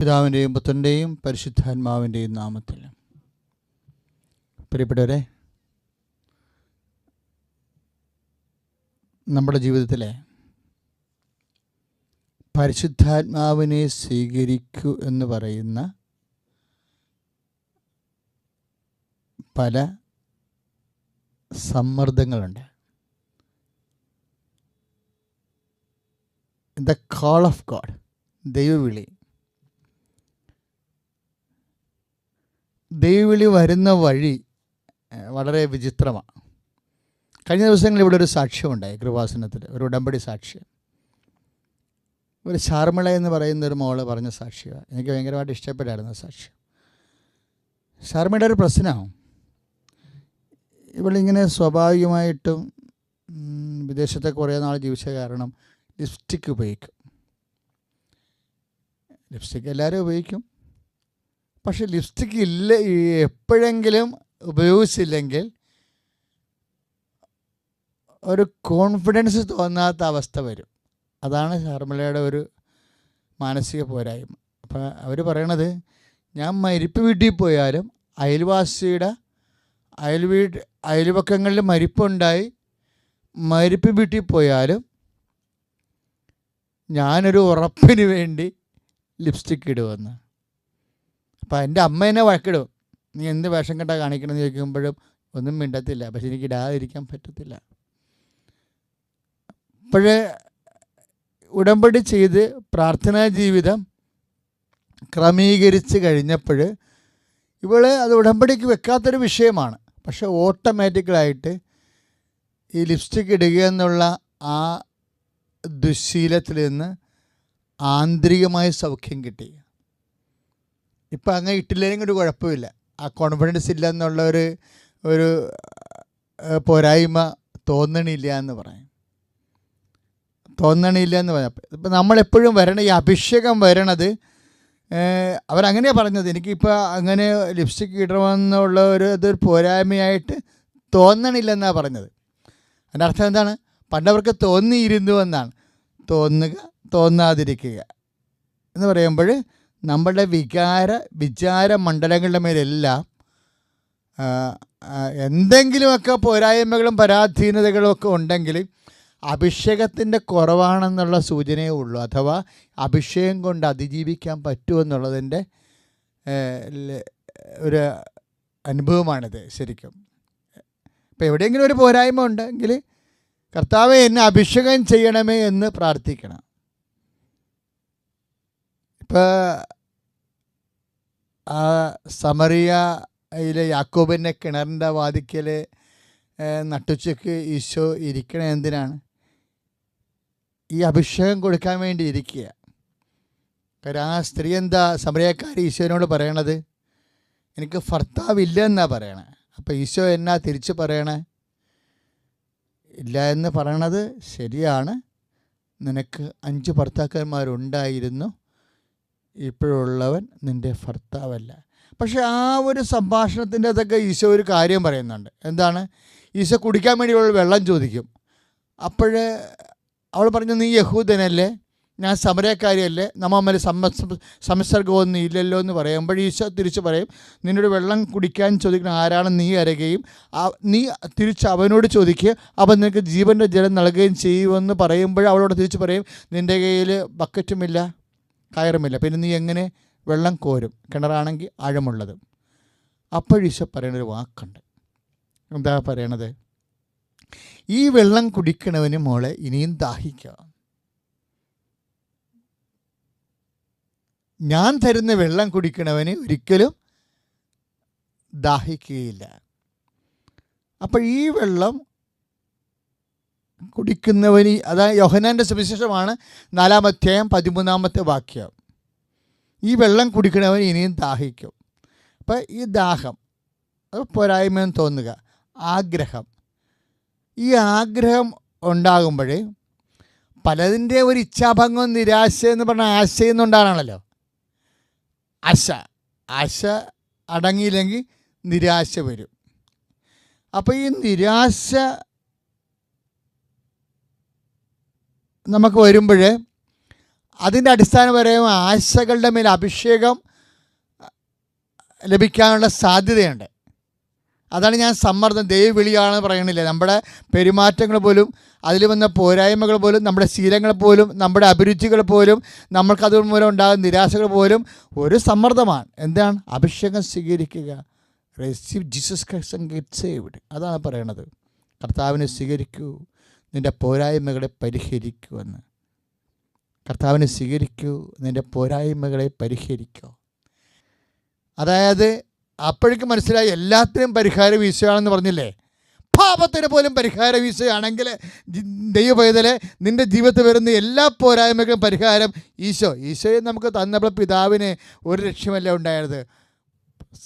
പിതാവിൻ്റെയും പുത്രൻ്റെയും പരിശുദ്ധാത്മാവിൻ്റെയും നാമത്തിൽ. പ്രിയപ്പെട്ടവരെ, നമ്മുടെ ജീവിതത്തിലെ പരിശുദ്ധാത്മാവിനെ സ്വീകരിക്കൂ എന്ന് പറയുന്ന പല സമ്മർദ്ദങ്ങളുണ്ട്. ദ കോൾ ഓഫ് ഗോഡ്, ദൈവവിളി. ദൈവവിളി വരുന്ന വഴി വളരെ വിചിത്രമാണ്. കഴിഞ്ഞ ദിവസങ്ങളിൽ ഇവിടെ ഒരു സാക്ഷ്യമുണ്ടായി, കൃപാസനത്തിൽ ഒരു ഉടമ്പടി സാക്ഷ്യം. ഒരു ശാർമിള എന്ന് പറയുന്ന ഒരു മോള് പറഞ്ഞ സാക്ഷ്യമാണ്. എനിക്ക് ഭയങ്കരമായിട്ട് ഇഷ്ടപ്പെട്ടായിരുന്നു സാക്ഷ്യം. ശാർമിളയുടെ ഒരു പ്രശ്നമാണ്, ഇവളിങ്ങനെ സ്വാഭാവികമായിട്ടും വിദേശത്തെ കുറേ നാൾ ജീവിച്ച കാരണം ലിപ്സ്റ്റിക്ക് ഉപയോഗിക്കും. ലിപ്സ്റ്റിക്ക് എല്ലാവരും ഉപയോഗിക്കും. പക്ഷെ ലിപ്സ്റ്റിക്ക് എപ്പോഴെങ്കിലും ഉപയോഗിച്ചില്ലെങ്കിൽ ഒരു കോൺഫിഡൻസ് തോന്നാത്ത അവസ്ഥ വരും. അതാണ് ശർമിളയുടെ ഒരു മാനസിക പോരായ്മ. അപ്പോൾ അവർ പറയണത്, ഞാൻ മരിപ്പ് വീട്ടിൽ പോയാലും അയൽവാസിയുടെ അയൽപക്കങ്ങളിൽ മരിപ്പുണ്ടായി മരിപ്പ് വീട്ടിൽ പോയാലും ഞാനൊരു ഉറപ്പിന് വേണ്ടി ലിപ്സ്റ്റിക്ക് ഇടുമെന്ന്. അപ്പോൾ എൻ്റെ അമ്മ എന്നെ വഴക്കിടും, നീ എന്ത് വേഷം കെട്ടാ കാണിക്കണമെന്ന് ചോദിക്കുമ്പോഴും ഒന്നും മിണ്ടത്തില്ല. പക്ഷെ എനിക്ക് ഇടാതിരിക്കാൻ പറ്റത്തില്ല. അപ്പോഴേ ഉടമ്പടി ചെയ്ത് പ്രാർത്ഥനാ ജീവിതം ക്രമീകരിച്ച് കഴിഞ്ഞപ്പോൾ ഇവൾ അത് ഉടമ്പടിക്ക് വെക്കാത്തൊരു വിഷയമാണ്. പക്ഷെ ഓട്ടോമാറ്റിക്കലായിട്ട് ഈ ലിപ്സ്റ്റിക്ക് ഇടുക എന്നുള്ള ആ ദുശ്ശീലത്തിൽ നിന്ന് ആന്തരികമായ സൗഖ്യം കിട്ടി. ഇപ്പം അങ്ങനെ ഇട്ടില്ലെങ്കിൽ ഒരു കുഴപ്പമില്ല. ആ കോൺഫിഡൻസ് ഇല്ല എന്നുള്ള ഒരു പോരായ്മ തോന്നണില്ല എന്ന് പറയാം. ഇപ്പം നമ്മളെപ്പോഴും ഈ അഭിഷേകം വരണത് അവരങ്ങനെയാണ് പറഞ്ഞത്. എനിക്കിപ്പോൾ അങ്ങനെ ലിപ്സ്റ്റിക്ക് ഇടണമെന്നുള്ള അതൊരു പോരായ്മയായിട്ട് തോന്നണില്ലെന്നാണ് പറഞ്ഞത്. അതിൻ്റെ അർത്ഥം എന്താണ്? പണ്ടവർക്ക് തോന്നിയിരുന്നു എന്നാണ്. തോന്നാതിരിക്കുക എന്ന് പറയുമ്പോൾ നമ്മളുടെ വിചാര മണ്ഡലങ്ങളുടെ മേലെല്ലാം എന്തെങ്കിലുമൊക്കെ പോരായ്മകളും പരാധീനതകളും ഒക്കെ ഉണ്ടെങ്കിൽ അഭിഷേകത്തിൻ്റെ കുറവാണെന്നുള്ള സൂചനയേ ഉള്ളൂ. അഥവാ അഭിഷേകം കൊണ്ട് അതിജീവിക്കാൻ പറ്റുമെന്നുള്ളതിൻ്റെ ഒരു അനുഭവമാണിത് ശരിക്കും. അപ്പോൾ എവിടെയെങ്കിലും ഒരു പോരായ്മ ഉണ്ടെങ്കിൽ കർത്താവേ എന്നെ അഭിഷേകം ചെയ്യണമേ എന്ന് പ്രാർത്ഥിക്കണം. ഇപ്പോൾ ആ സമറിയയിലെ യാക്കോബിൻ്റെ കിണറിൻ്റെ വാതിക്കൽ നട്ടുച്ചയ്ക്ക് ഈശോ ഇരിക്കണ എന്തിനാണ്? ഈ അഭിഷേകം കൊടുക്കാൻ വേണ്ടി ഇരിക്കുക. കാരണം ആ സ്ത്രീ എന്താ, സമറിയക്കാരി ഈശോനോട് പറയണത്, എനിക്ക് ഭർത്താവില്ല എന്നാണ് പറയണേ. അപ്പോൾ ഈശോ എന്നാ തിരിച്ച് പറയണേ? ഇല്ല എന്ന് പറയണത് ശരിയാണ്, നിനക്ക് 5 ഭർത്താക്കന്മാരുണ്ടായിരുന്നു, ഇപ്പോഴുള്ളവൻ നിൻ്റെ ഭർത്താവല്ല. പക്ഷേ ആ ഒരു സംഭാഷണത്തിൻ്റെ അതൊക്കെ ഈശോ ഒരു കാര്യം പറയുന്നുണ്ട്. എന്താണ്? ഈശോ കുടിക്കാൻ വേണ്ടി അവൾ വെള്ളം ചോദിക്കും. അപ്പോൾ അവൾ പറഞ്ഞു, നീ യഹൂദനല്ലേ, ഞാൻ സമരക്കാരിയല്ലേ, നമ്മ സംസർഗമൊന്നും ഇല്ലല്ലോ എന്ന് പറയുമ്പോൾ ഈശോ തിരിച്ച് പറയും, നിന്നോട് വെള്ളം കുടിക്കാൻ ചോദിക്കുന്ന ആരാണെന്ന് നീ അറിയുകയും നീ തിരിച്ച് അവനോട് ചോദിക്കുക, അവൻ നിനക്ക് ജീവൻ്റെ ജലം നൽകുകയും ചെയ്യുമെന്ന് പറയുമ്പോൾ അവളോട് തിരിച്ച് പറയും, നിൻ്റെ കയ്യിൽ ബക്കറ്റുമില്ല കയറുമില്ല, പിന്നെ നീ എങ്ങനെ വെള്ളം കോരും, കിണറാണെങ്കിൽ ആഴമുള്ളത്. അപ്പോൾ ഈശോ പറയണൊരു വാക്കുണ്ട്. എന്താ പറയണത്? ഈ വെള്ളം കുടിക്കണവന് മോളെ ഇനിയും ദാഹിക്കുക, ഞാൻ തരുന്ന വെള്ളം കുടിക്കണവന് ഒരിക്കലും ദാഹിക്കുകയില്ല. അപ്പോൾ ഈ വെള്ളം കുടിക്കുന്നവന്, അതായത് യോഹന്നാൻ്റെ സുവിശേഷമാണ് 4-ാം അധ്യായം 13-ാമത്തെ വാക്യം. ഈ വെള്ളം കുടിക്കണവൻ ഇനിയും ദാഹിക്കും. അപ്പോൾ ഈ ദാഹം, അത് പോരായ്മയെന്ന് തോന്നുക, ആഗ്രഹം, ഈ ആഗ്രഹം ഉണ്ടാകുമ്പോഴേ പലതിൻ്റെ ഒരു ഇച്ഛാഭംഗം, നിരാശ എന്ന് പറഞ്ഞ ആശയം ഉണ്ടാകണമല്ലോ. ആശ അടങ്ങിയില്ലെങ്കിൽ നിരാശ വരും. അപ്പോൾ ഈ നിരാശ നമുക്ക് വരുമ്പോൾ അതിൻ്റെ അടിസ്ഥാനപരമായ ആശകളുടെ മേൽ അഭിഷേകം ലഭിക്കാനുള്ള സാധ്യതയുണ്ട്. അതാണ് ഞാൻ സമ്മർദ്ദം ദൈവവിളിയാണെന്ന് പറയണില്ല. നമ്മുടെ പെരുമാറ്റങ്ങൾ പോലും, അതിൽ വന്ന പോരായ്മകൾ പോലും, നമ്മുടെ ശീലങ്ങൾ പോലും, നമ്മുടെ അഭിരുചികൾ പോലും, നമ്മൾക്കത് മൂലം ഉണ്ടാകുന്ന നിരാശകൾ പോലും ഒരു സമ്മർദ്ദമാണ്. എന്താണ്? അഭിഷേകം സ്വീകരിക്കുക. Receive Jesus Christ and get saved. അതാണ് പറയണത്. കർത്താവിനെ സ്വീകരിക്കൂ, നിൻ്റെ പോരായ്മകളെ പരിഹരിക്കുമെന്ന്. കർത്താവിനെ സ്വീകരിക്കൂ, നിൻ്റെ പോരായ്മകളെ പരിഹരിക്കൂ. അതായത് അപ്പോഴേക്കും മനസ്സിലായി എല്ലാത്തിനും പരിഹാരം ഈശോയാണെന്ന് പറഞ്ഞില്ലേ. പാപത്തിന് പോലും പരിഹാരം ഈശോയാണെങ്കിൽ ദൈവപൈതലെ നിൻ്റെ ജീവിതത്തിൽ വരുന്ന എല്ലാ പോരായ്മകളും പരിഹാരം ഈശോയെ നമുക്ക് തന്നപ്പോൾ പിതാവിന് ഒരു ലക്ഷ്യമല്ല ഉണ്ടായത്,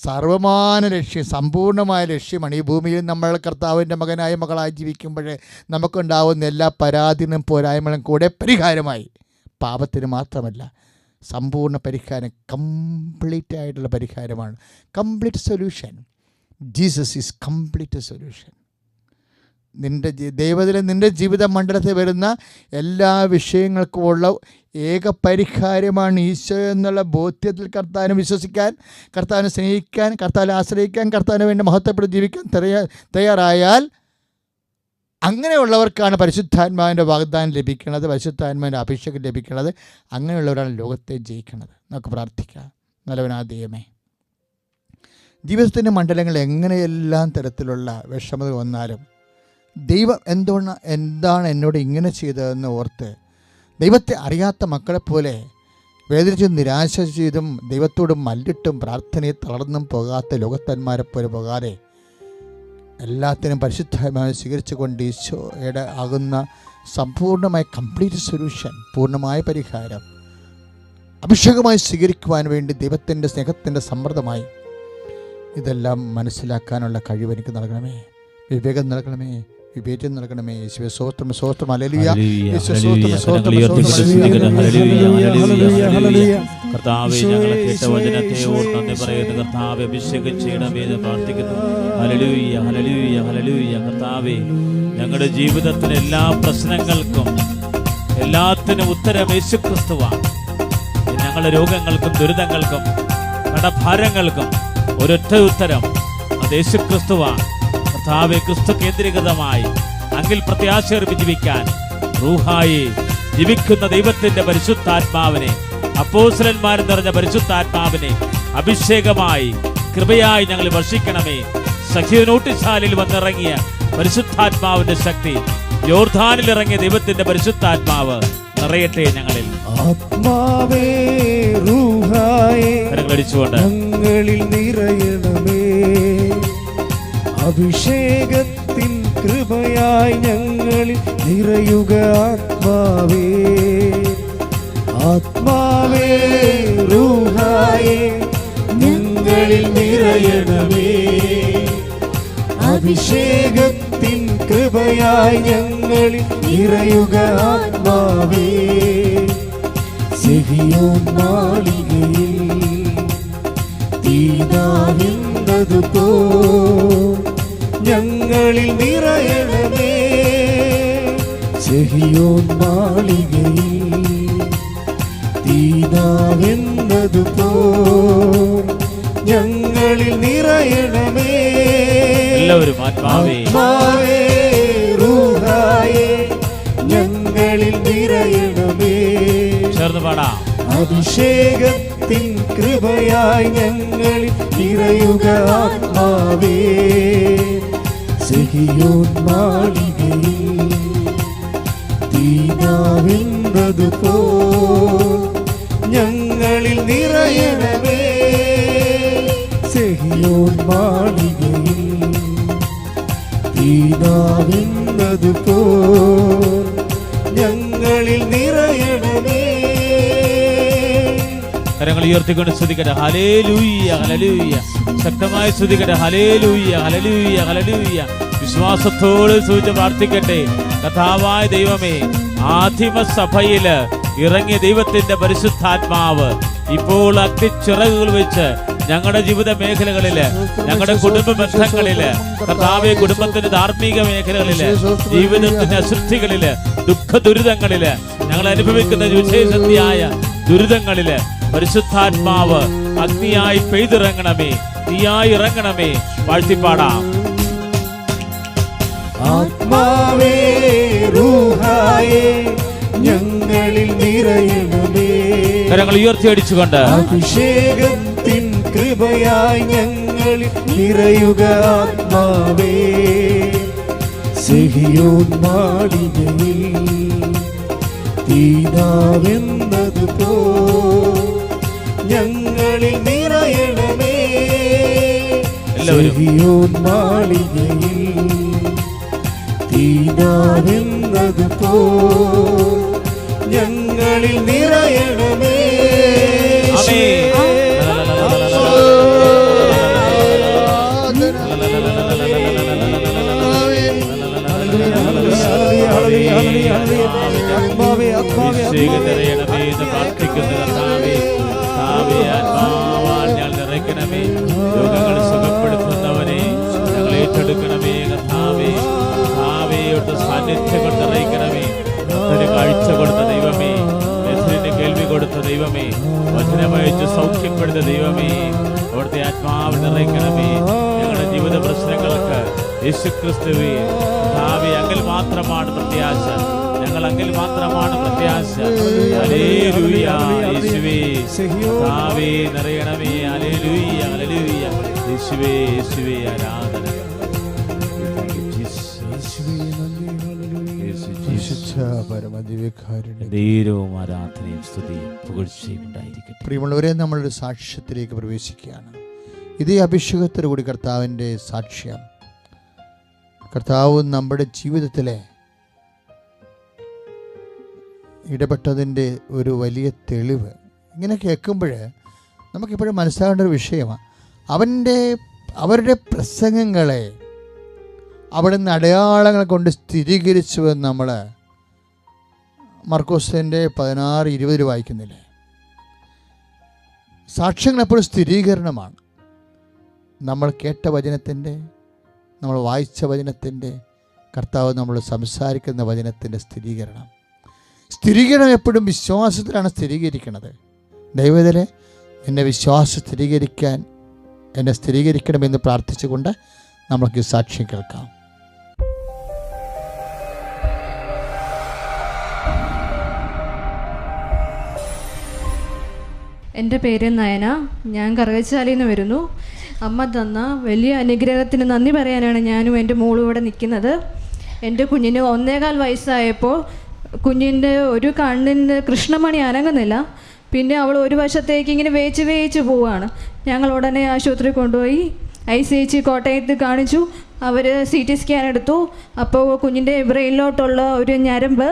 സർവമാന ലക്ഷ്യം, സമ്പൂർണ്ണമായ ലക്ഷ്യമാണ്. ഈ ഭൂമിയിൽ നമ്മൾ കർത്താവിൻ്റെ മകനായ മകളായി ജീവിക്കുമ്പോൾ നമുക്കുണ്ടാവുന്ന എല്ലാ പരാതികളും പോരായ്മകളും കൂടെ പരിഹാരമായി. പാപത്തിന് മാത്രമല്ല, സമ്പൂർണ്ണ പരിഹാരം, കംപ്ലീറ്റ് ആയിട്ടുള്ള പരിഹാരമാണ്. Complete solution. Jesus is complete solution. ദൈവത്തിലെ നിൻ്റെ ജീവിത മണ്ഡലത്തിൽ വരുന്ന എല്ലാ വിഷയങ്ങൾക്കുമുള്ള ഏക പരിഹാരമാണ് ഈശോ എന്നുള്ള ബോധ്യത്തിൽ കർത്താവിനെ വിശ്വസിക്കാൻ, കർത്താവിനെ സ്നേഹിക്കാൻ, കർത്താവിനെ ആശ്രയിക്കാൻ, കർത്താവിന് വേണ്ടി മഹത്വപ്പെട്ട് ജീവിക്കാൻ തയ്യാറായാൽ അങ്ങനെയുള്ളവർക്കാണ് പരിശുദ്ധാത്മാവിൻ്റെ വാഗ്ദാനം ലഭിക്കുന്നത്, പരിശുദ്ധാത്മാവിൻ്റെ അഭിഷേകം ലഭിക്കുന്നത്. അങ്ങനെയുള്ളവരാണ് ലോകത്തെ ജയിക്കുന്നത്. നമുക്ക് പ്രാർത്ഥിക്കാം. നല്ലവനായ ദൈവമേ, ജീവിതത്തിൻ്റെ മണ്ഡലങ്ങൾ എങ്ങനെയെല്ലാം തരത്തിലുള്ള വിഷമത വന്നാലും ദൈവം എന്താണ് എന്നോട് ഇങ്ങനെ ചെയ്തതെന്ന് ഓർത്ത് ദൈവത്തെ അറിയാത്ത മക്കളെപ്പോലെ വേദനിച്ചും നിരാശ ചെയ്തും ദൈവത്തോട് മല്ലിട്ടും പ്രാർത്ഥനയെ തളർന്നും പോകാത്ത ലോകത്തന്മാരെപ്പോലെ പോകാതെ എല്ലാത്തിനും പരിശുദ്ധമായി സ്വീകരിച്ചുകൊണ്ട് ഈശോയുടെ ആകുന്ന സമ്പൂർണ്ണമായ കംപ്ലീറ്റ് സൊല്യൂഷൻ, പൂർണ്ണമായ പരിഹാരം അഭിഷേകമായി സ്വീകരിക്കുവാൻ വേണ്ടി ദൈവത്തിൻ്റെ സ്നേഹത്തിൻ്റെ സമ്മർദ്ദമായി ഇതെല്ലാം മനസ്സിലാക്കാനുള്ള കഴിവ് എനിക്ക് നൽകണമേ, വിവേകം നൽകണമേ, വിവേചനം നൽകണമേ. യേശുവേ സ്തോത്രം, സ്തോത്രം, ഹല്ലേലൂയ. യേശുവേ സ്തോത്രം, സ്തോത്രം, കർത്താവേ, ഞങ്ങളെ കേട്ട വചനത്തെ ഓർത്ത് നന്ദി പറയുന്നു. കർത്താവേ, അഭിഷേകം ചെയ്യണമേ എന്ന് പ്രാർത്ഥിക്കുന്നു. Hallelujah, hallelujah, hallelujah. കർത്താവേ, ഞങ്ങളുടെ ജീവിതത്തിന് എല്ലാ പ്രശ്നങ്ങൾക്കും എല്ലാത്തിനും ഉത്തരം യേശുക്രിസ്തുവാണ്. ഞങ്ങളുടെ രോഗങ്ങൾക്കും ദുരിതങ്ങൾക്കും കടഭാരങ്ങൾക്കും ഒരൊറ്റ ഉത്തരം, അത് യേശുക്രിസ്തുവാണ്. കർത്താവേ, ക്രിസ്തു കേന്ദ്രീകൃതമായി അങ്ങിൽ പ്രത്യാശയർപ്പി ജീവിക്കാൻ റൂഹായി ജീവിക്കുന്ന ദൈവത്തിന്റെ പരിശുദ്ധാത്മാവിനെ, അപ്പോസ്തലന്മാർ നിറഞ്ഞ പരിശുദ്ധാത്മാവിനെ അഭിഷേകമായി കൃപയായി ഞങ്ങൾ വർഷിക്കണമേ. സഖ്യനോട്ടിശാലയിൽ വന്നിറങ്ങിയ പരിശുദ്ധാത്മാവിന്റെ ശക്തി, യോർദാനിൽ ഇറങ്ങിയ ദൈവത്തിന്റെ പരിശുദ്ധാത്മാവ് നിറയട്ടെ ഞങ്ങളിൽ. ആത്മാവേ റൂഹായേ കരങ്ങളടിച്ചുകൊണ്ട് ഞങ്ങളിൽ നിറയണമേ. അഭിഷേകത്തിൻ കൃപയായി ഞങ്ങളിൽ നിറയുക ആത്മാവേ. ആത്മാവേ റൂഹായേ ഞങ്ങളിൽ നിറയണമേ. അഭിഷേകത്തിൻ കൃപയായി ഞങ്ങളിൽ നിറയുക ആത്മാവേ. സിഹിയോൻ മാളികയിൽ തീനാവിന്നതുപോ ഞങ്ങളിൽ നിറയണമേ. സിഹിയോൻ മാളികയിൽ തീനാവിന്നതുപോ ഞങ്ങളിൽ നിറയണമേ. എല്ലാവരും ആത്മാവേ റൂഹായേ ഞങ്ങളിൽ നിറയണമേ. ചേർന്ന് പാടാം. അഭിഷേകത്തിൻ കൃപയായി ഞങ്ങളിൽ നിറയുക ആത്മാവേ. സിഹിയോൻ മാളികയിൽ തീനാവിന്നതുപോ ഞങ്ങളിൽ നിറയണമേ. സിഹിയോൻ മാളികയിൽ തീനാവിന്നതുപോ ഞങ്ങളിൽ നിറയണമേ. കരങ്ങൾ ഉയർത്തിക്കൊണ്ട് സ്തുതിക്കട്ടെ. Hallelujah, hallelujah. ശക്തമായി സ്തുതിക്കട്ടെ. Hallelujah, hallelujah, hallelujah. വിശ്വാസത്തോട് സ്തുതിച്ച് പ്രാർത്ഥിക്കട്ടെ. കർത്താവായ ദൈവമേ, ആദിമ സഭയില് ഇറങ്ങിയ ദൈവത്തിന്റെ പരിശുദ്ധാത്മാവ് ഇപ്പോൾ അഗ്നിച്ചിറകുകൾ വെച്ച് ഞങ്ങളുടെ ജീവിത മേഖലകളില്, ഞങ്ങളുടെ കുടുംബ ബന്ധങ്ങളില്, കർത്താവെ കുടുംബത്തിന്റെ ധാർമ്മിക മേഖലകളില്, ജീവിതത്തിന്റെ അശുദ്ധികളില്, ദുഃഖ ദുരിതങ്ങളില്, ഞങ്ങൾ അനുഭവിക്കുന്ന വിശേഷത്തിയായ ദുരിതങ്ങളില് പരിശുദ്ധാത്മാവ് അഗ്നിയായി പെയ്തിറങ്ങണമേ, തീയായി ഇറങ്ങണമേ. വാഴ്ത്തിപ്പാടാം. ആത്മാവേ റൂഹായേ ഞങ്ങളിൽ നിറയണമേ. കരങ്ങൾ ഉയർത്തിയടിച്ചുകൊണ്ട് അഭിഷേകത്തിൻ കൃപയായി ഞങ്ങളിൽ നിറയുക ആത്മാവേ. സിഹിയോൻ മാളികയിൽ തീനാവെന്നതുപോ ഞങ്ങളിൽ നിറയണമേ. സിഹിയോൻ മാളികയിൽ തീനാവെന്നതുപോ ഞങ്ങളിൽ നിറയണമേ. രോഗങ്ങൾ സുഖപ്പെടുത്തുന്നവനെ ഞങ്ങൾ ഏറ്റെടുക്കണമേ. കർത്താവേ, കർത്താവേയോട്ട് സാന്നിധ്യം കൊണ്ട് നിറയ്ക്കണമേ. ഒരു കാഴ്ച കൊടുത്ത ദൈവമേ, നെസ്രിന് കേൾവി കൊടുത്ത ദൈവമേ, വചനമയച്ച് സൗഖ്യപ്പെടുത്ത ദൈവമേ, അവിടുത്തെ ആത്മാവ് നിറയ്ക്കണമേ. ഞങ്ങളുടെ ജീവിത പ്രശ്നങ്ങൾക്ക് യേശുക്രിസ്തുവേ കർത്താവേ അങ്ങിൽ മാത്രമാണ് പ്രത്യാശ, ഞങ്ങൾ അങ്ങിൽ മാത്രമാണ് പ്രത്യാശ. ഹല്ലേലൂയ യേശുവേ, കർത്താവേ നിറയണമേ. ഹല്ലേലൂയ ഹല്ലേലൂയ യേശുവേ, യേശുവേ ആരാധന. ധീരവും ആരാധനയും സ്തുതിയും പുകഴ്ചയും ഉണ്ടായിരിക്കട്ടെ. പ്രിയമുള്ളവരെ, നമ്മളൊരു സാക്ഷ്യത്തിലേക്ക് പ്രവേശിക്കുകയാണ്. ഇതേ അഭിഷേകത്തോടുകൂടി കർത്താവിൻ്റെ സാക്ഷ്യം, കർത്താവ് നമ്മുടെ ജീവിതത്തിലെ ഇടപെട്ടതിൻ്റെ ഒരു വലിയ തെളിവ്. ഇങ്ങനെ കേൾക്കുമ്പോൾ നമുക്കിപ്പോഴും മനസ്സിലാകേണ്ട ഒരു വിഷയമാണ്. അവരുടെ പ്രസംഗങ്ങളെ അവിടുന്ന് അടയാളങ്ങൾ കൊണ്ട് സ്ഥിരീകരിച്ചുവെന്ന് നമ്മൾ മർക്കോസിൻ്റെ 16:20 വായിക്കുന്നില്ലേ? സാക്ഷ്യങ്ങൾ എപ്പോഴും സ്ഥിരീകരണമാണ്. നമ്മൾ കേട്ട വചനത്തിൻ്റെ, നമ്മൾ വായിച്ച വചനത്തിൻ്റെ, കർത്താവ് നമ്മൾ സംസാരിക്കുന്ന വചനത്തിൻ്റെ സ്ഥിരീകരണം എപ്പോഴും വിശ്വാസത്തിലാണ് സ്ഥിരീകരിക്കുന്നത്. ദൈവത്തിലെ എന്നെ വിശ്വാസം സ്ഥിരീകരിക്കാൻ എന്നെ സ്ഥിരീകരിക്കണമെന്ന് പ്രാർത്ഥിച്ചുകൊണ്ട് നമ്മൾക്ക് സാക്ഷ്യം കേൾക്കാം. എൻ്റെ പേര് നയന. ഞാൻ കറുകച്ചാലിൽ നിന്ന് വരുന്നു. അമ്മ തന്ന വലിയ അനുഗ്രഹത്തിന് നന്ദി പറയാനാണ് ഞാനും എൻ്റെ മോളും ഇവിടെ നിൽക്കുന്നത്. എൻ്റെ കുഞ്ഞിന് 1.25 വയസ്സായപ്പോൾ കുഞ്ഞിൻ്റെ ഒരു കണ്ണിൻ്റെ കൃഷ്ണമണി അനങ്ങുന്നില്ല. പിന്നെ അവൾ ഒരു വശത്തേക്ക് ഇങ്ങനെ വേച്ച് പോവുകയാണ്. ഞങ്ങൾ ഉടനെ ആശുപത്രി കൊണ്ടുപോയി ICH കോട്ടയത്ത് കാണിച്ചു. അവർ CT സ്കാൻ എടുത്തു. അപ്പോൾ കുഞ്ഞിൻ്റെ ബ്രെയിനിലോട്ടുള്ള ഒരു ഞരമ്പ്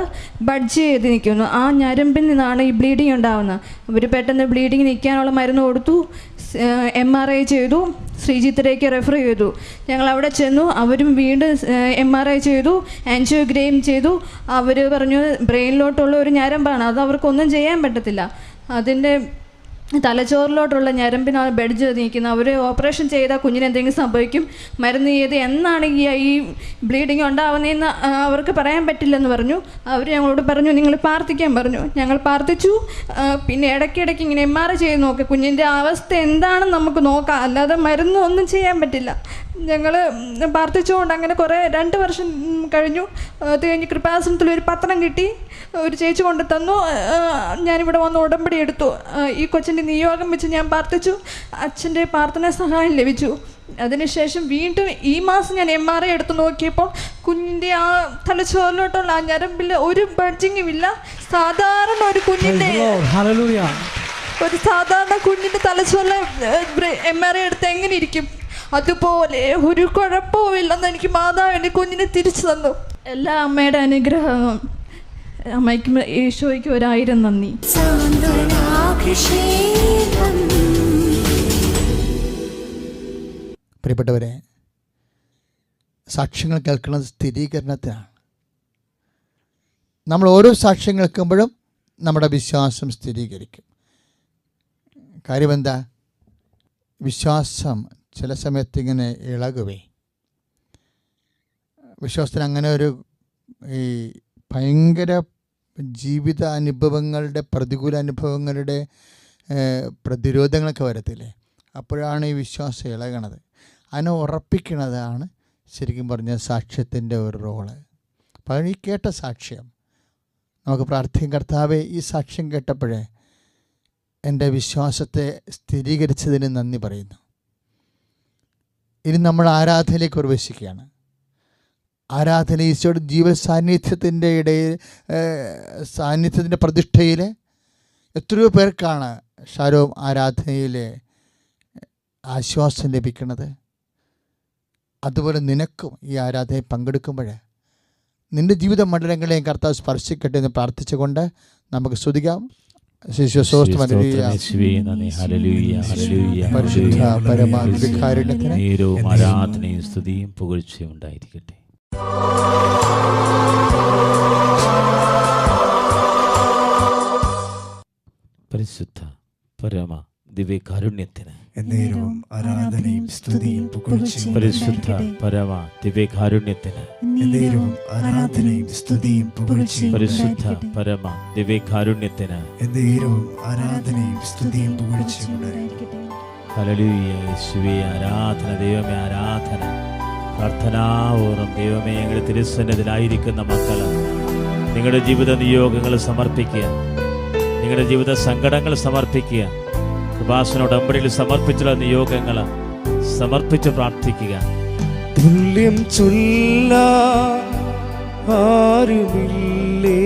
ബഡ്ജ് ചെയ്ത് നിൽക്കുന്നു. ആ ഞരമ്പിൽ നിന്നാണ് ഈ ബ്ലീഡിങ് ഉണ്ടാകുന്നത്. അവർ പെട്ടെന്ന് ബ്ലീഡിങ് നിൽക്കാനുള്ള മരുന്ന് കൊടുത്തു. MRI ചെയ്തു. ശ്രീജിത്തിലേക്ക് റെഫർ ചെയ്തു. ഞങ്ങൾ അവിടെ ചെന്നു. അവരും വീണ്ടും MRI ചെയ്തു, ആൻജിയോഗ്രാം ചെയ്തു. അവർ പറഞ്ഞു ബ്രെയിനിലോട്ടുള്ള ഒരു ഞരമ്പാണ്, അത് അവർക്കൊന്നും ചെയ്യാൻ പറ്റത്തില്ല. അതിൻ്റെ തലച്ചോറിലോട്ടുള്ള ഞരമ്പിനാണ് ബെഡ്ജ് നീക്കുന്നത്. അവർ ഓപ്പറേഷൻ ചെയ്താൽ കുഞ്ഞിന് എന്തെങ്കിലും സംഭവിക്കും, മരുന്ന് ചെയ്ത് എന്നാണ് ഈ ബ്ലീഡിങ് ഉണ്ടാവുന്നതെന്ന് അവർക്ക് പറയാൻ പറ്റില്ലെന്ന് പറഞ്ഞു. അവർ ഞങ്ങളോട് പറഞ്ഞു നിങ്ങൾ പ്രാർത്ഥിക്കാൻ പറഞ്ഞു. ഞങ്ങൾ പ്രാർത്ഥിച്ചു. പിന്നെ ഇടയ്ക്കിടയ്ക്ക് ഇങ്ങനെ MRI ചെയ്ത് നോക്കി കുഞ്ഞിൻ്റെ അവസ്ഥ എന്താണെന്ന് നമുക്ക് നോക്കാം, അല്ലാതെ മരുന്ന് ഒന്നും ചെയ്യാൻ പറ്റില്ല. ഞങ്ങൾ പ്രാർത്ഥിച്ചുകൊണ്ട് അങ്ങനെ 2 വർഷം കഴിഞ്ഞു. അത് കഴിഞ്ഞ് കൃപാസനത്തിൽ ഒരു പത്രം കിട്ടി, ഒരു ചേച്ചി കൊണ്ട് തന്നു. ഞാനിവിടെ വന്ന് ഉടമ്പടി എടുത്തു. ഈ കൊച്ചിൻ്റെ നിയോഗം വെച്ച് ഞാൻ പ്രാർത്ഥിച്ചു. അച്ഛൻ്റെ പ്രാർത്ഥന സഹായം ലഭിച്ചു. അതിനുശേഷം വീണ്ടും ഈ മാസം ഞാൻ MRI എടുത്ത് നോക്കിയപ്പോൾ കുഞ്ഞിൻ്റെ ആ തലച്ചോറിലോട്ടുള്ള ആ ഞരമ്പിൽ ഒരു ബഡ്ജിങ്ങും ഇല്ല. സാധാരണ ഒരു കുഞ്ഞിൻ്റെ തലച്ചോറിലെ MRI എടുത്ത് എങ്ങനെ ഇരിക്കും അതുപോലെ ഒരു കുഴപ്പവുമില്ലെന്ന് എനിക്ക് മാതാവ് എൻ്റെ കുഞ്ഞിനെ തിരിച്ചു തന്നു. എല്ലാ അമ്മയുടെ അനുഗ്രഹവും അമ്മയ്ക്കും ഈശോയ്ക്ക് 1000 നന്ദി. പ്രിയപ്പെട്ടവരെ, സാക്ഷ്യങ്ങൾ കേൾക്കുന്നത് സ്ഥിരീകരണത്തിനാണ്. നമ്മൾ ഓരോ സാക്ഷ്യം കേൾക്കുമ്പോഴും നമ്മുടെ വിശ്വാസം സ്ഥിരീകരിക്കും. കാര്യമെന്താ? വിശ്വാസം ചില സമയത്ത് ഇങ്ങനെ ഇളകുവേ. വിശ്വാസത്തിന് അങ്ങനെ ഒരു ഈ ഭയങ്കര ജീവിത അനുഭവങ്ങളുടെ, പ്രതികൂല അനുഭവങ്ങളുടെ പ്രതിരോധങ്ങളൊക്കെ വരത്തില്ലേ, അപ്പോഴാണ് ഈ വിശ്വാസം ഇളകണത്. അതിനെ ഉറപ്പിക്കണതാണ് ശരിക്കും പറഞ്ഞ സാക്ഷ്യത്തിൻ്റെ ഒരു റോള്. അപ്പോൾ ഈ കേട്ട സാക്ഷ്യം നമുക്ക് പ്രാർത്ഥിക്കും. കർത്താവേ, ഈ സാക്ഷ്യം കേട്ടപ്പോഴേ എൻ്റെ വിശ്വാസത്തെ സ്ഥിരീകരിച്ചതിന് നന്ദി പറയുന്നു. ഇനി നമ്മൾ ആരാധനയിലേക്ക് പ്രവേശിക്കുകയാണ്. ആരാധന ഈശോയുടെ ജീവ സാന്നിധ്യത്തിൻ്റെ ഇടയിൽ, സാന്നിധ്യത്തിൻ്റെ പ്രതിഷ്ഠയിൽ എത്രയോ പേർക്കാണ് ഷാരോം ആരാധനയിൽ ആശ്വാസം ലഭിക്കുന്നത്. അതുപോലെ നിനക്കും ഈ ആരാധനയിൽ പങ്കെടുക്കുമ്പോൾ നിൻ്റെ ജീവിത മണ്ഡലങ്ങളെയും കർത്താവ് സ്പർശിക്കട്ടെ എന്ന് പ്രാർത്ഥിച്ചുകൊണ്ട് നമുക്ക് സ്തുതിക്കാം. പരിശുദ്ധ പരമാധികാരുണ്യത്തിന് ആരാധനയും സ്തുതിയും പുകഴ്ചയും ഉണ്ടായിരിക്കട്ടെ. പരിശുദ്ധ പരമ ദിവ്യകാരുണ്യത്തിന് എന്നേരവും ആരാധനയും സ്തുതിയും പുകഴ്ചയും. പരിശുദ്ധ പരമ ദിവ്യകാരുണ്യത്തിന് എന്നേരവും ആരാധനയും സ്തുതിയും പുകഴ്ചയും. പരിശുദ്ധ പരമ ദിവ്യകാരുണ്യത്തിന് എന്നേരവും ആരാധനയും സ്തുതിയും പുകഴ്ചയും. ഹല്ലേലൂയ. യേശുവേ ആരാധന, ദൈവമേ ആരാധന. പ്രാർത്ഥനാപൂർവ്വം ദൈവമേ ഞങ്ങളുടെ തിരുസന്നിധിയിലായിരിക്കുന്ന മക്കൾ നിങ്ങളുടെ ജീവിത നിയോഗങ്ങൾ സമർപ്പിക്കുക, നിങ്ങളുടെ ജീവിത സങ്കടങ്ങൾ സമർപ്പിക്കുക. കൃപാസന ഉടമ്പടിയിൽ സമർപ്പിച്ചുള്ള നിയോഗങ്ങൾ സമർപ്പിച്ച് പ്രാർത്ഥിക്കുക. തുല്യം ചൊല്ലാൻ ആരുമില്ലേ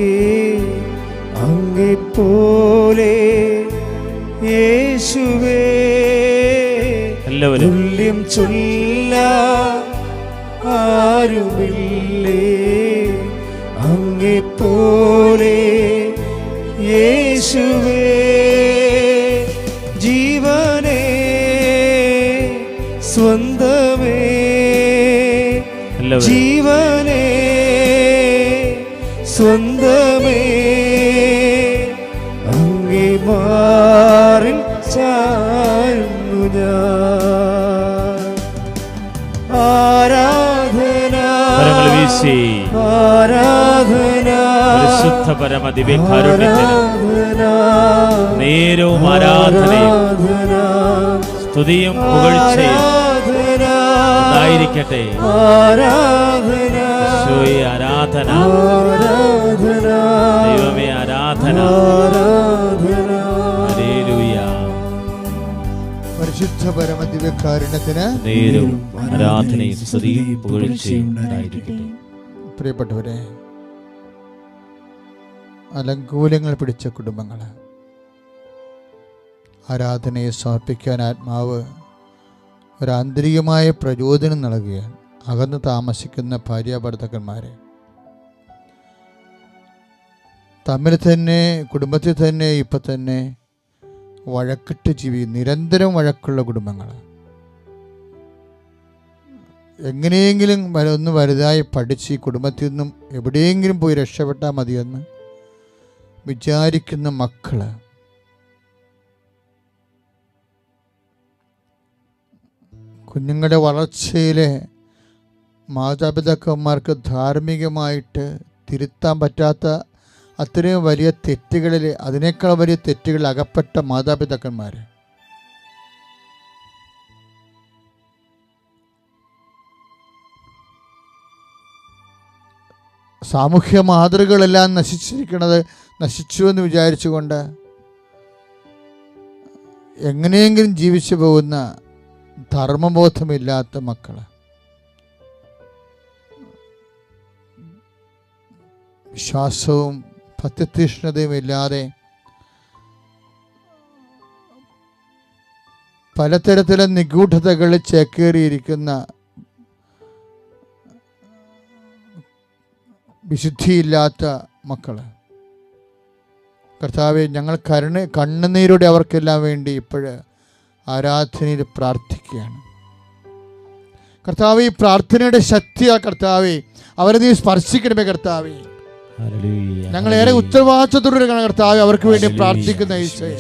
അങ്ങെപ്പോലെ യേശുവേ. എല്ലാവരും തുല്യം ചൊല്ലാൻ ആരുമില്ലേ അങ്ങെപ്പോലെ യേശുവേ. ജീവനേ സ്വന്തമേ, ജീവനേ സ്വന്തമേ, അങ്ങേ മാറിൽ ചായുന്നു ഞാൻ. ആരാധന ആരാധന പരിശുദ്ധ പരമ ദിവ്യകാരുണ്യത്തിന് നേരവും ആരാധനയും സ്തുതിയും പുകഴ്ചയും ഉണ്ടായിരിക്കട്ടെ. ഈശോയെ ആരാധന, ദൈവമേ ആരാധന. ഹല്ലേലൂയ. പരിശുദ്ധ പരമ ദിവ്യകാരുണ്യത്തിന് നേരവും ആരാധനയും സ്തുതിയും പുകഴ്ചയും ഉണ്ടായിരിക്കട്ടെ. പ്രിയപ്പെട്ടവരെ, അലങ്കൂലങ്ങൾ പിടിച്ച കുടുംബങ്ങൾ ആരാധനയെ സമർപ്പിക്കാൻ ആത്മാവ് ഒരു ആന്തരികമായ പ്രചോദനം നൽകുകയാണ്. അകന്ന് താമസിക്കുന്ന ഭാര്യാഭർത്താക്കന്മാരെ തമ്മിൽ തന്നെ, കുടുംബത്തിൽ തന്നെ ഇപ്പം തന്നെ വഴക്കിട്ട് നിരന്തരം വഴക്കുള്ള കുടുംബങ്ങൾ എങ്ങനെയെങ്കിലും ഒന്ന് വലുതായി പഠിച്ച് ഈ കുടുംബത്തിൽ നിന്നും എവിടെയെങ്കിലും പോയി രക്ഷപ്പെട്ടാൽ മതിയെന്ന് വിചാരിക്കുന്ന മക്കൾ കുഞ്ഞുങ്ങളുടെ വളർച്ചയിലെ മാതാപിതാക്കന്മാർക്ക് ധാർമ്മികമായിട്ട് തിരുത്താൻ പറ്റാത്ത അത്രയും വലിയ തെറ്റുകളിൽ, അതിനേക്കാൾ വലിയ തെറ്റുകളിൽ അകപ്പെട്ട മാതാപിതാക്കന്മാർ സാമൂഹ്യ മാതൃകകളെല്ലാം നശിച്ചു എന്ന് വിചാരിച്ചുകൊണ്ട് എങ്ങനെയെങ്കിലും ജീവിച്ചു പോകുന്ന ധർമ്മബോധമില്ലാത്ത മക്കൾ, വിശ്വാസവും ഭക്തിതീഷ്ണതയും ഇല്ലാതെ പലതരത്തിലും നിഗൂഢതകളിൽ ചേക്കേറിയിരിക്കുന്ന, വിശുദ്ധിയില്ലാത്ത മക്കൾ, കർത്താവെ ഞങ്ങൾ കണ്ണുനീരോടെ അവർക്കെല്ലാം വേണ്ടി ഇപ്പോഴ് ആരാധനയിൽ പ്രാർത്ഥിക്കുകയാണ്. കർത്താവെ, ഈ പ്രാർത്ഥനയുടെ ശക്തിയാ കർത്താവെ, അവരെ നീ സ്പർശിക്കണമേ കർത്താവെ. ഞങ്ങളേറെ ഉത്തരവാദിത്വത്തോടെ കർത്താവ് അവർക്ക് വേണ്ടി പ്രാർത്ഥിക്കുന്ന ഈശോയെ,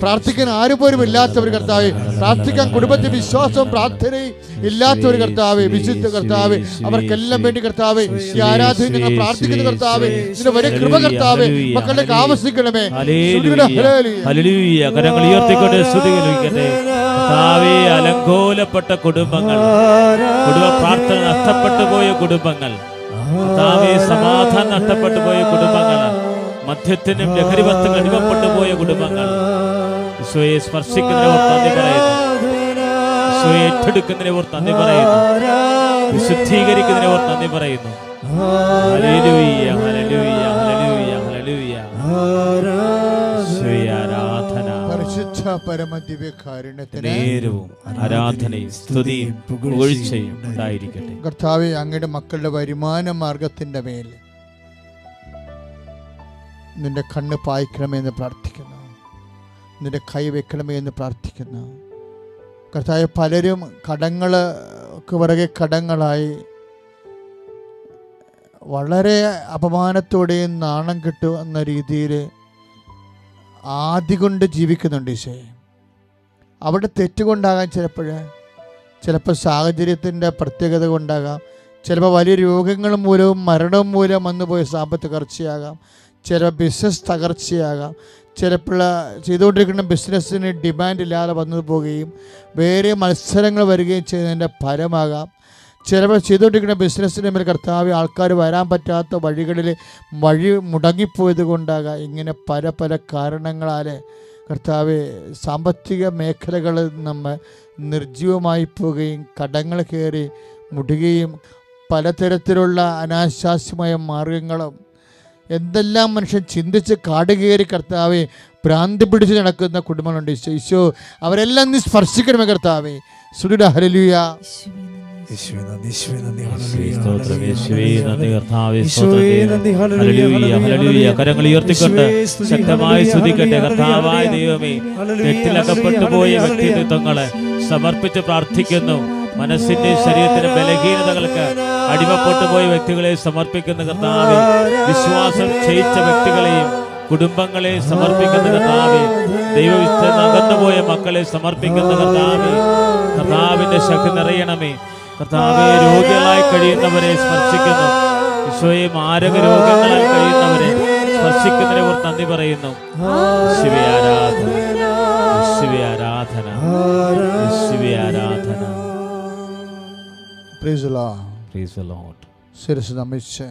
പ്രാർത്ഥിക്കാൻ ആരും പോലും ഇല്ലാത്തവർ കർത്താവ്, പ്രാർത്ഥിക്കാൻ കുടുംബത്തിൽ വിശ്വാസവും പ്രാർത്ഥനയും ഇല്ലാത്തവർ കർത്താവ്, വിശുദ്ധ കർത്താവ്, അവർക്കെല്ലാം വേണ്ടി കർത്താവ് ഈ ആരാധന ഞങ്ങൾ പ്രാർത്ഥിക്കുന്ന കർത്താവ്, ഇതിന്റെ വലിയ കൃപ കർത്താവ് മക്കളിലേക്ക് ആവശ്യിക്കണമേ. കരങ്ങൾ ഉയർത്തിക്കൊണ്ട് സ്തുതിക്കട്ടെ. കർത്താവേ, അലങ്കോലപ്പെട്ട കുടുംബങ്ങൾ, കുടുംബ പ്രാർത്ഥന നഷ്ടപ്പെട്ടു പോയ കുടുംബങ്ങൾ, കർത്താവേ, സമാധാനം നഷ്ടപ്പെട്ടു പോയ കുടുംബങ്ങൾ, മദ്യത്തിനും ലഹരി വസ്തുക്കൾ അടിമപ്പെട്ടു പോയ കുടുംബങ്ങൾ, ഈശോയെ സ്പർശിക്കുന്നതിനെ നന്ദി പറയുന്നു, ഈശോയെ ഏറ്റെടുക്കുന്നതിനെ ഓർത്ത് നന്ദി പറയുന്നു, വിശുദ്ധീകരിക്കുന്നതിനെ ഓർത്ത് നന്ദി പറയുന്നു. Hallelujah, hallelujah, hallelujah, hallelujah. ഈശോയെ ആരാധന, പരിശുദ്ധ പരമദിവ്യകാരുണ്യത്തിന് നേരവും ആരാധനയും സ്തുതിയും പുകഴ്ചയും ഉണ്ടായിരിക്കട്ടെ. കർത്താവേ, അങ്ങയുടെ മക്കളുടെ വരുമാന മാർഗത്തിന്റെ മേൽ നിന്റെ കണ്ണ് പായിക്കണമെന്ന് പ്രാർത്ഥിക്കുന്നു, നിന്റെ കൈ വെക്കണമേ എന്ന് പ്രാർത്ഥിക്കുന്നു. കർത്താവേ, പലരും കടങ്ങൾക്ക് പുറകെ കടങ്ങളായി വളരെ അപമാനത്തോടെയും നാണം കിട്ടുന്ന രീതിയിൽ ആദി കൊണ്ട് ജീവിക്കുന്നുണ്ട് ഈശോയെ. അവിടെ തെറ്റുകൊണ്ടാകാം, ചിലപ്പോൾ സാഹചര്യത്തിൻ്റെ പ്രത്യേകത കൊണ്ടാകാം, ചിലപ്പോൾ വലിയ രോഗങ്ങൾ മൂലവും മരണം മൂലം വന്നുപോയ സാമ്പത്തിക തകർച്ചയാകാം, ചിലപ്പോൾ ബിസിനസ് തകർച്ചയാകാം, ചിലപ്പോൾ ചെയ്തുകൊണ്ടിരിക്കുന്ന ബിസിനസ്സിന് ഡിമാൻഡ് ഇല്ലാതെ വന്നു പോവുകയും വേറെ മത്സരങ്ങൾ വരികയും ചെയ്യുന്നതിൻ്റെ ഫലമാകാം. ചിലപ്പോൾ ചെയ്തുകൊണ്ടിരിക്കുന്ന ബിസിനസ്സിൻ്റെ മേൽ കർത്താവ് ആൾക്കാർ വരാൻ പറ്റാത്ത വഴി മുടങ്ങിപ്പോയത് കൊണ്ടാകാം. ഇങ്ങനെ പല കാരണങ്ങളാൽ കർത്താവ് സാമ്പത്തിക മേഖലകളിൽ നമ്മൾ നിർജ്ജീവമായി പോവുകയും കടങ്ങൾ കയറി മുടുകയും പലതരത്തിലുള്ള അനാശാസ്യമായ മാർഗങ്ങളും എന്തെല്ലാം മനുഷ്യൻ ചിന്തിച്ച് കാട് കയറി കർത്താവെ ഭ്രാന്തി പിടിച്ച് നടക്കുന്ന കുടുംബങ്ങളുണ്ട്. ഈശോ അവരെല്ലാം നീ സ്പർശിക്കണമേ കർത്താവെ. സുഡിയുടെ ഹല്ലേലൂയ. കരങ്ങൾ ഉയർത്തിക്കൊണ്ട് ശക്തമായി സ്തുതിക്കട്ടെ. കർത്താവായ ദൈവമേ, തെറ്റിലകപ്പെട്ടു പോയ വ്യക്തിത്വങ്ങളെ സമർപ്പിച്ച് പ്രാർത്ഥിക്കുന്നു. മനസ്സിന്റെ ശരീരത്തിന്റെ ബലഹീനതകൾക്ക് അടിമപ്പെട്ടു പോയ വ്യക്തികളെ സമർപ്പിക്കുന്ന കർത്താവേ, വിശ്വാസം ക്ഷയിച്ച വ്യക്തികളെയും കുടുംബങ്ങളെ സമർപ്പിക്കുന്ന കർത്താവേ, ദൈവവിശ്വാസം അകന്നുപോയ മക്കളെ സമർപ്പിക്കുന്ന കർത്താവേ, കർത്താവിന്റെ ശക്തി നിറയണമേ. കർത്താവേ, രോഗികളായി കഴിയുന്നവരെ സ്പർശിക്കുന്നു. ഈശോയെ, മാരക രോഗങ്ങളാൽ കഴിയുന്നവരെ സ്പർശിക്കുന്നതിനെ ഓർത്ത് നന്ദി പറയുന്നു. യേശുവേ ആരാധന, യേശുവേ ആരാധന, യേശുവേ ആരാധന. Praise the Lord. Praise the Lord. ശിരസ്സ് നമിച്ച്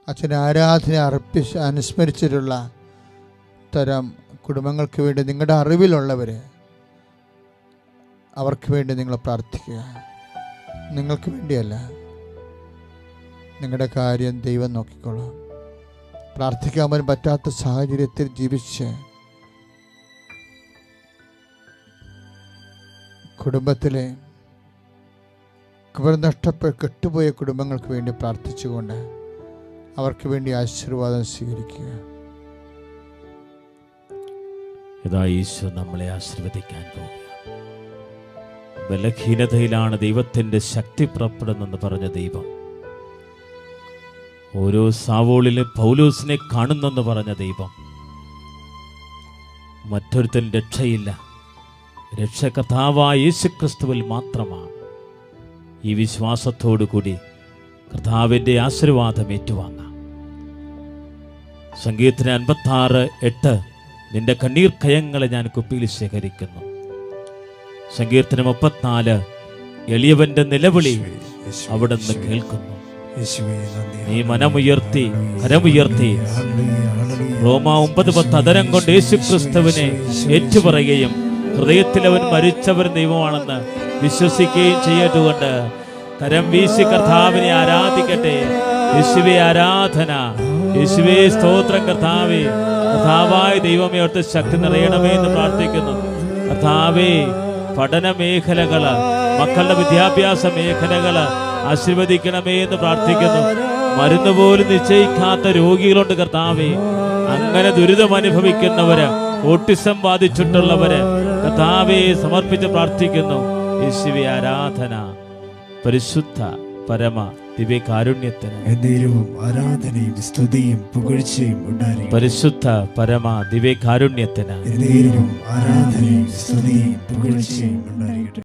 അച്ഛനെ ആരാധന അനുസ്മരിച്ചിട്ടുള്ള തരം കുടുംബങ്ങൾക്ക് വേണ്ടി നിങ്ങളുടെ അറിവിലുള്ളവർ അവർക്ക് വേണ്ടി നിങ്ങൾ പ്രാർത്ഥിക്കുക. നിങ്ങൾക്ക് വേണ്ടിയല്ല, നിങ്ങളുടെ കാര്യം ദൈവം നോക്കിക്കോളാം. പ്രാർത്ഥിക്കാൻ പോലും പറ്റാത്ത സാഹചര്യത്തിൽ ജീവിച്ച് കുടുംബത്തിലെ കെട്ടുപോയ കുടുംബങ്ങൾക്ക് വേണ്ടി പ്രാർത്ഥിച്ചുകൊണ്ട് അവർക്ക് വേണ്ടി ആശീർവാദം സ്വീകരിക്കുക. ഇതാ ഈശോ നമ്മളെ ആശീർവദിക്കാൻ പോകുക. ബലഹീനതയിലാണ് ദൈവത്തിൻ്റെ ശക്തി പുറപ്പെടുന്നെന്ന് പറഞ്ഞ ദൈവം, ഓരോ സാവോളിലും പൗലോസിനെ കാണുന്നെന്ന് പറഞ്ഞ ദൈവം, മറ്റൊരുത്തൻ രക്ഷയില്ല, രക്ഷ കർത്താവായ യേശുക്രിസ്തുവിൽ മാത്രമാണ്. ഈ വിശ്വാസത്തോടു കൂടി കർത്താവിൻ്റെ ആശീർവാദം ഏറ്റുവാങ്ങാം. സങ്കീർത്തനം 56:8 നിന്റെ കണ്ണീർ കയങ്ങളെ ഞാൻ കുപ്പിയിൽ ശേഖരിക്കുന്നു. സങ്കീർത്തനം 34 എളിയവന്റെ നിലവിളി അവിടെ നിന്ന് കേൾക്കുന്നു. നീ മനമുയർത്തി കരമുയർത്തി റോമാ 9:10 അതരം കൊണ്ട് യേശുക്രിസ്തുവിനെ ഏറ്റുപറയുകയും ഹൃദയത്തിൽ അവൻ മരിച്ചവൻ ദൈവമാണെന്ന് വിശ്വസിക്കുകയും ചെയ്തുകൊണ്ട് കരം വീശി കർത്താവിനെ ആരാധിക്കട്ടെ. യേശുവേ ആരാധന, യേശുവേ സ്തോത്രം. കർത്താവേ, കർത്താവായ ദൈവമേ, അവിടുത്തെ ശക്തി നിറയണമേ എന്ന് പ്രാർത്ഥിക്കുന്നു. കർത്താവേ, പഠന മേഖലകള്, മക്കളുടെ വിദ്യാഭ്യാസ മേഖലകള് ആശീർവദിക്കണമേ എന്ന് പ്രാർത്ഥിക്കുന്നു. മരുന്ന് പോലും നിശ്ചയിക്കാത്ത രോഗികളുണ്ട് കർത്താവേ. അങ്ങനെ ദുരിതം അനുഭവിക്കുന്നവര്, ഓട്ടിസം ബാധിച്ചിട്ടുള്ളവര് കർത്താവേ സമർപ്പിച്ച് പ്രാർത്ഥിക്കുന്നു. യേശുവേ ആരാധന. പരിശുദ്ധ പരമ ദിവ്യകാരുണ്യത്തിന് എന്നേരവും ആരാധനയും സ്തുതിയും പുകഴ്ചയും ഉണ്ടായിരിക്കട്ടെ. പരിശുദ്ധ പരമ ദിവ്യകാരുണ്യത്തിന് എന്നേരവും ആരാധനയും സ്തുതിയും പുകഴ്ചയും ഉണ്ടായിരിക്കട്ടെ.